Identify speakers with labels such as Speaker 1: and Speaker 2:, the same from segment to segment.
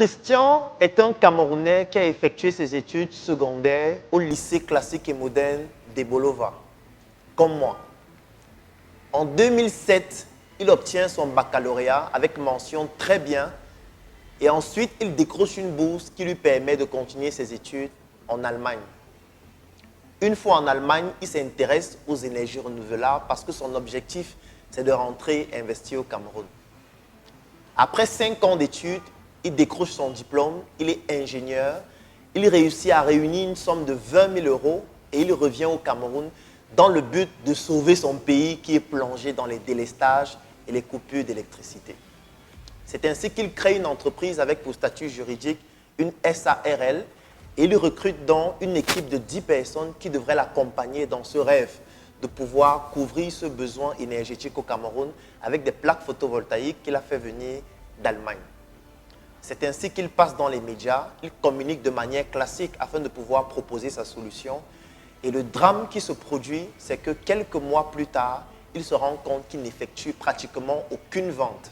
Speaker 1: Christian est un Camerounais qui a effectué ses études secondaires au lycée classique et moderne d'Ebolova, comme moi. En 2007, il obtient son baccalauréat avec mention très bien et ensuite il décroche une bourse qui lui permet de continuer ses études en Allemagne. Une fois en Allemagne, il s'intéresse aux énergies renouvelables parce que son objectif, c'est de rentrer investir au Cameroun. Après 5 ans d'études, il décroche son diplôme, il est ingénieur, il réussit à réunir une somme de 20 000 euros et il revient au Cameroun dans le but de sauver son pays qui est plongé dans les délestages et les coupures d'électricité. C'est ainsi qu'il crée une entreprise avec pour statut juridique une SARL et il recrute donc une équipe de 10 personnes qui devraient l'accompagner dans ce rêve de pouvoir couvrir ce besoin énergétique au Cameroun avec des plaques photovoltaïques qu'il a fait venir d'Allemagne. C'est ainsi qu'il passe dans les médias, il communique de manière classique afin de pouvoir proposer sa solution. Et le drame qui se produit, c'est que quelques mois plus tard, il se rend compte qu'il n'effectue pratiquement aucune vente.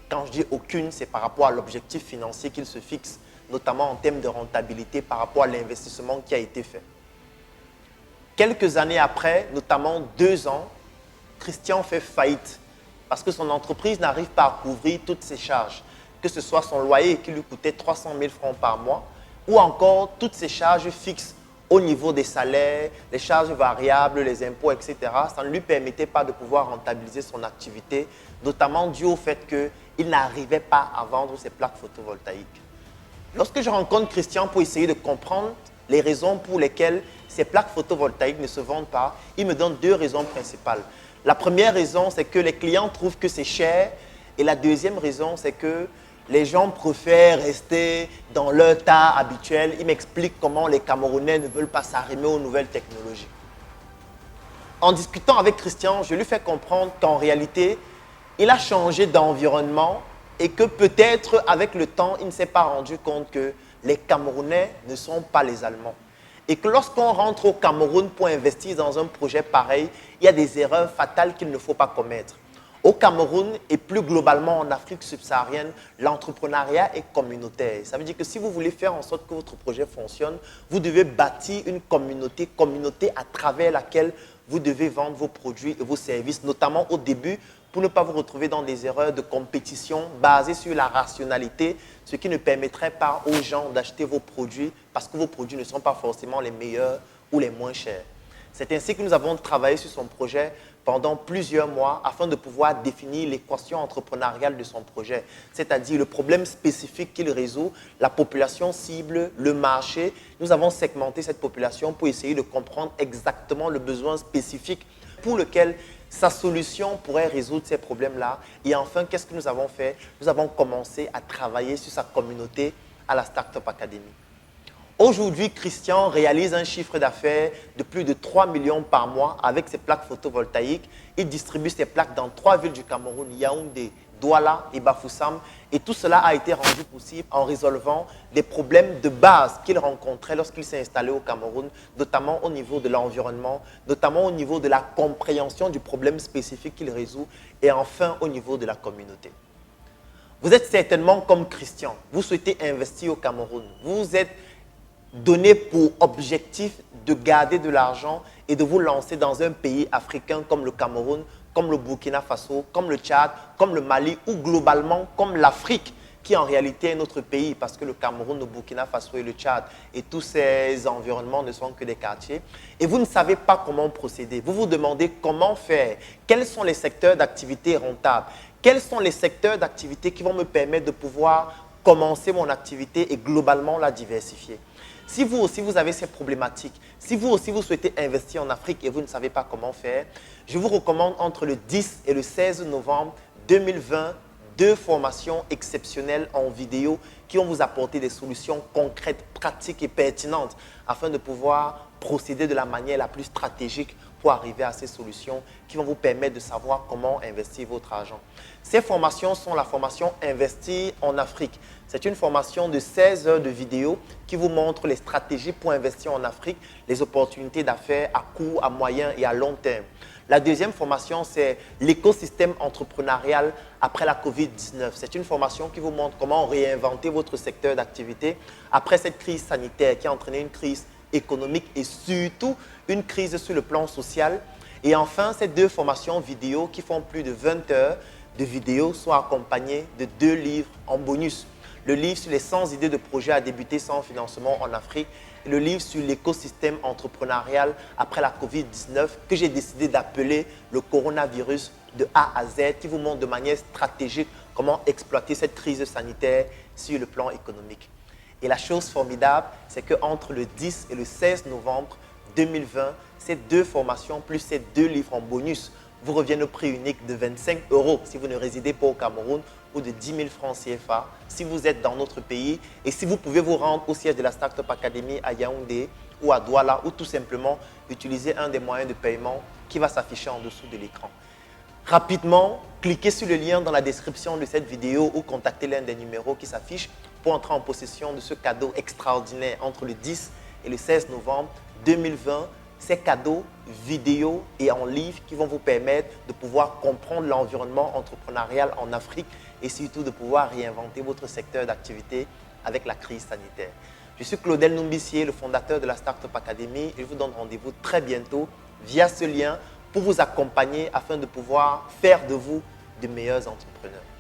Speaker 1: Quand je dis aucune, c'est par rapport à l'objectif financier qu'il se fixe, notamment en termes de rentabilité par rapport à l'investissement qui a été fait. Quelques années après, notamment 2 ans, Christian fait faillite parce que son entreprise n'arrive pas à couvrir toutes ses charges, que ce soit son loyer qui lui coûtait 300 000 francs par mois ou encore toutes ses charges fixes au niveau des salaires, les charges variables, les impôts, etc. Ça ne lui permettait pas de pouvoir rentabiliser son activité, notamment dû au fait qu'il n'arrivait pas à vendre ses plaques photovoltaïques. Lorsque je rencontre Christian pour essayer de comprendre les raisons pour lesquelles ces plaques photovoltaïques ne se vendent pas, il me donne 2 raisons principales. La première raison, c'est que les clients trouvent que c'est cher. Et la deuxième raison, c'est que les gens préfèrent rester dans leur tas habituel. Il m'explique comment les Camerounais ne veulent pas s'arrimer aux nouvelles technologies. En discutant avec Christian, je lui fais comprendre qu'en réalité, il a changé d'environnement et que peut-être avec le temps, il ne s'est pas rendu compte que les Camerounais ne sont pas les Allemands. Et que lorsqu'on rentre au Cameroun pour investir dans un projet pareil, il y a des erreurs fatales qu'il ne faut pas commettre. Au Cameroun et plus globalement en Afrique subsaharienne, l'entrepreneuriat est communautaire. Ça veut dire que si vous voulez faire en sorte que votre projet fonctionne, vous devez bâtir une communauté à travers laquelle vous devez vendre vos produits et vos services, notamment au début, pour ne pas vous retrouver dans des erreurs de compétition basées sur la rationalité, ce qui ne permettrait pas aux gens d'acheter vos produits parce que vos produits ne sont pas forcément les meilleurs ou les moins chers. C'est ainsi que nous avons travaillé sur son projet pendant plusieurs mois afin de pouvoir définir l'équation entrepreneuriale de son projet, c'est-à-dire le problème spécifique qu'il résout, la population cible, le marché. Nous avons segmenté cette population pour essayer de comprendre exactement le besoin spécifique pour lequel sa solution pourrait résoudre ces problèmes-là. Et enfin, qu'est-ce que nous avons fait? Nous avons commencé à travailler sur sa communauté à la Startup Academy. Aujourd'hui, Christian réalise un chiffre d'affaires de plus de 3 millions par mois avec ses plaques photovoltaïques. Il distribue ses plaques dans 3 villes du Cameroun, Yaoundé, Douala et Bafoussam. Et tout cela a été rendu possible en résolvant des problèmes de base qu'il rencontrait lorsqu'il s'est installé au Cameroun, notamment au niveau de l'environnement, notamment au niveau de la compréhension du problème spécifique qu'il résout et enfin au niveau de la communauté. Vous êtes certainement comme Christian. Vous souhaitez investir au Cameroun. Vous êtes donné pour objectif de garder de l'argent et de vous lancer dans un pays africain comme le Cameroun, comme le Burkina Faso, comme le Tchad, comme le Mali ou globalement comme l'Afrique qui en réalité est notre pays parce que le Cameroun, le Burkina Faso et le Tchad et tous ces environnements ne sont que des quartiers et vous ne savez pas comment procéder. Vous vous demandez comment faire, quels sont les secteurs d'activité rentables, quels sont les secteurs d'activité qui vont me permettre de pouvoir commencer mon activité et globalement la diversifier. Si vous aussi, vous avez ces problématiques, si vous aussi, vous souhaitez investir en Afrique et vous ne savez pas comment faire, je vous recommande entre le 10 et le 16 novembre 2020, 2 formations exceptionnelles en vidéo qui vont vous apporter des solutions concrètes, pratiques et pertinentes afin de pouvoir procéder de la manière la plus stratégique pour arriver à ces solutions qui vont vous permettre de savoir comment investir votre argent. Ces formations sont la formation Investir en Afrique. C'est une formation de 16 heures de vidéo qui vous montre les stratégies pour investir en Afrique, les opportunités d'affaires à court, à moyen et à long terme. La deuxième formation, c'est l'écosystème entrepreneurial après la COVID-19. C'est une formation qui vous montre comment réinventer votre secteur d'activité après cette crise sanitaire qui a entraîné une crise économique et surtout une crise sur le plan social. Et enfin, ces deux formations vidéo qui font plus de 20 heures de vidéos sont accompagnées de 2 livres en bonus. Le livre sur les 100 idées de projets à débuter sans financement en Afrique et le livre sur l'écosystème entrepreneurial après la COVID-19 que j'ai décidé d'appeler le coronavirus de A à Z qui vous montre de manière stratégique comment exploiter cette crise sanitaire sur le plan économique. Et la chose formidable, c'est qu'entre le 10 et le 16 novembre 2020, ces 2 formations plus ces 2 livres en bonus vous reviennent au prix unique de 25 € si vous ne résidez pas au Cameroun ou de 10 000 francs CFA si vous êtes dans notre pays et si vous pouvez vous rendre au siège de la Startup Academy à Yaoundé ou à Douala ou tout simplement utiliser un des moyens de paiement qui va s'afficher en dessous de l'écran. Rapidement, cliquez sur le lien dans la description de cette vidéo ou contactez l'un des numéros qui s'affichent pour entrer en possession de ce cadeau extraordinaire entre le 10 et le 16 novembre 2020. Ces cadeaux vidéo et en livre qui vont vous permettre de pouvoir comprendre l'environnement entrepreneurial en Afrique et surtout de pouvoir réinventer votre secteur d'activité avec la crise sanitaire. Je suis Claudel Numbissier, le fondateur de la Startup Academy et je vous donne rendez-vous très bientôt via ce lien pour vous accompagner afin de pouvoir faire de vous de meilleurs entrepreneurs.